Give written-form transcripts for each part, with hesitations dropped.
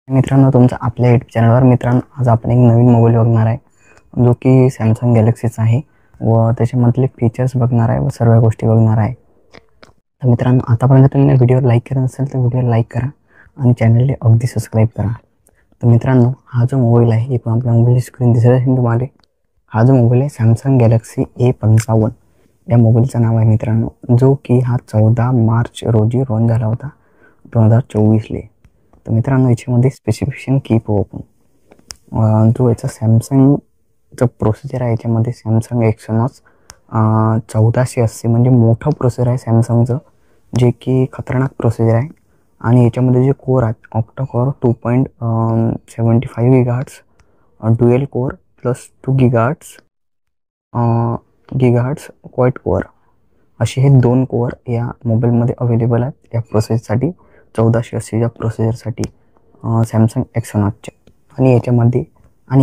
मित्रांनो, तुमचं आपल्या यूट्यूब चॅनलवर मित्रांनो, आज आपण एक नवीन मोबाईल बघणार आहे, जो की सॅमसंग गॅलेक्सीचा आहे व त्याच्यामधले फीचर्स बघणार आहे व सर्व गोष्टी बघणार आहे. तर मित्रांनो, आतापर्यंत तुम्ही व्हिडिओ लाईक केला नसेल तर व्हिडिओ लाईक करा आणि चॅनलला अगदी सबस्क्राईब करा. तर मित्रांनो, हा जो मोबाईल आहे, हे आपल्या मोबाईलची स्क्रीन दिसत असेल तुम्हाला. हा जो मोबाईल आहे सॅमसंग गॅलेक्सी A55 या मोबाईलचं नाव आहे मित्रांनो, जो की हा 14 मार्च रोजी लॉन्च झाला होता 2024 तर मित्रांनो, याच्यामध्ये स्पेसिफिकेशन की पाहू आपण. जो याचा सॅमसंगचं प्रोसेसर आहे, याच्यामध्ये सॅमसंग एक्सोनॉस 1480 म्हणजे मोठं प्रोसेसर आहे सॅमसंगचं, जे की खतरनाक प्रोसेसर आहे. आणि याच्यामध्ये जे कोर आहेत octa core 2.75 gigahertz, dual core plus 2 gigahertz quad core, असे हे 2 कोर या मोबाईलमध्ये अवेलेबल आहेत या प्रोसेसरसाठी, 1480च्या प्रोसेसरसाठी सॅमसंग एक्सोनॉसच्या. आणि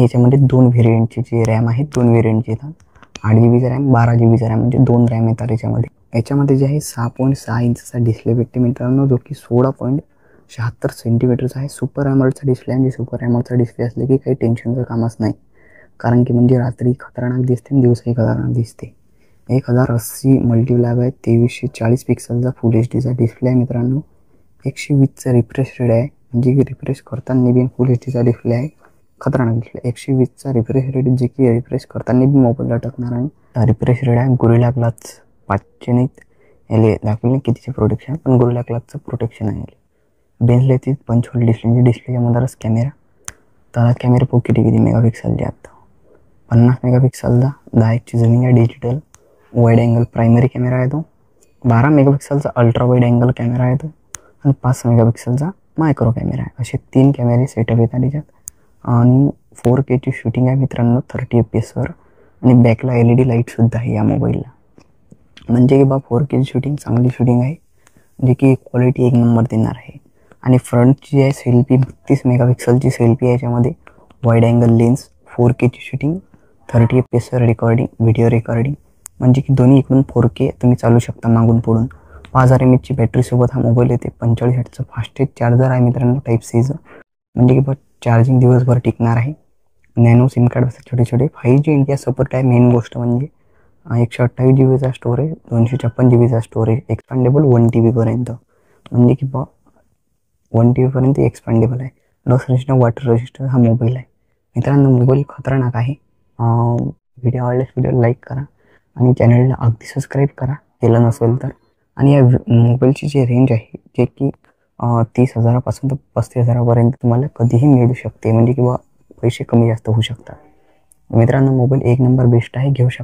याच्यामध्ये 2 व्हेरियंटची जी रॅम आहे, 2 व्हेरियंटची येतात. 8 GB रॅम, 12 GB रॅम, म्हणजे 2 रॅम येतात याच्यामध्ये जे आहे 6.6 इंचचा डिस्प्ले भेटते मित्रांनो, जो की 16.76 सेंटीमीटरचा आहे. सुपर एमोलेडचा डिस्प्ले आहे. म्हणजे सुपर एमोलेडचा डिस्प्ले असले की काही टेन्शनचं कामच नाही, कारण की म्हणजे रात्री खतरनाक दिसते आणि दिवसाही खतरनाक दिसते. 1080 मल्टीप्लाय बाय 2340 पिक्सलचा फुल HD चा डिस्प्ले आहे मित्रांनो. 120चा रिफ्रेश रेट आहे, म्हणजे की रिफ्रेश करताना बी फुल HD चा डिस्प्ले आहे, खतरनाक डिस्प्ले. 120चा रिफ्रेश रेट, जे की रिफ्रेश करताना बी मोबाईलला टाकणार आहे. रिफ्रेश रेट आहे. गोरिल्ला ग्लास 5चे नाहीत, याले दाखवले कितीचे प्रोटेक्शन, पण गोरिल्ला ग्लासचं प्रोटेक्शन आहे. बेन्सला ती 55 डिस्प्लेच्या मधारच कॅमेरा. त्याला कॅमेरा किती मेगापिक्सलचे आहेत, 50 मेगापिक्सलचा 10x जमीन आहे digital wide angle primary camera आहे तो. 12 मेगापिक्सलचा अल्ट्रा वाईड अँगल कॅमेरा आहे तो, आणि 5 मेगापिक्सलचा मायक्रो कॅमेरा आहे. असे 3 कॅमेरे सेटअप येतात त्याच्यात. आणि 4Kची शूटिंग आहे मित्रांनो 30 fps आणि बॅकला LED लाईटसुद्धा आहे या मोबाईलला, म्हणजे की 4Kची शूटिंग, चांगली शूटिंग आहे, जे की क्वालिटी एक नंबर देणार आहे. आणि फ्रंटची आहे सेल्फी, 32 मेगापिक्सलची सेल्फी आहे याच्यामध्ये, वाईड अँगल लेन्स, 4Kची shooting, 30 fps recording, video recording, म्हणजे की दोन्ही इकडून 4K तुम्ही चालू शकता मागून पुढून. 5000 mAhची बॅटरीसोबत हा मोबाईल येते. 45 वॅटचं फास्टेस्ट चार्जर आहे मित्रांनो Type-Cचं, म्हणजे की चार्जिंग दिवसभर टिकणार आहे. नॅनो सिम कार्ड असतात छोटे छोटे. 5G इंडिया सपोर्ट आहे. मेन गोष्ट म्हणजे 128 GBचा स्टोरेज, 256 GBचा स्टोरेज, एक्सपांडेबल 1 TB पर्यंत, म्हणजे की 1 TB पर्यंत एक्सपांडेबल आहे. डस्ट रेजिस्टंट, वॉटर रेजिस्टंट हा मोबाईल आहे मित्रांनो. मोबाईल खतरनाक आहे. व्हिडिओ आवडल्यास व्हिडिओ लाईक करा आणि चॅनलला अगदी सबस्क्राईब करा केलं नसेल तर. आणि या मोबाईलची जी रेंज आहे, जे की 30,000पासून तर 35,000पर्यंत तुम्हाला कधीही मिळू शकते, म्हणजे किंवा पैसे कमी जास्त होऊ शकतात मित्रांनो. मोबाईल एक नंबर बेस्ट आहे, घेऊ शकता.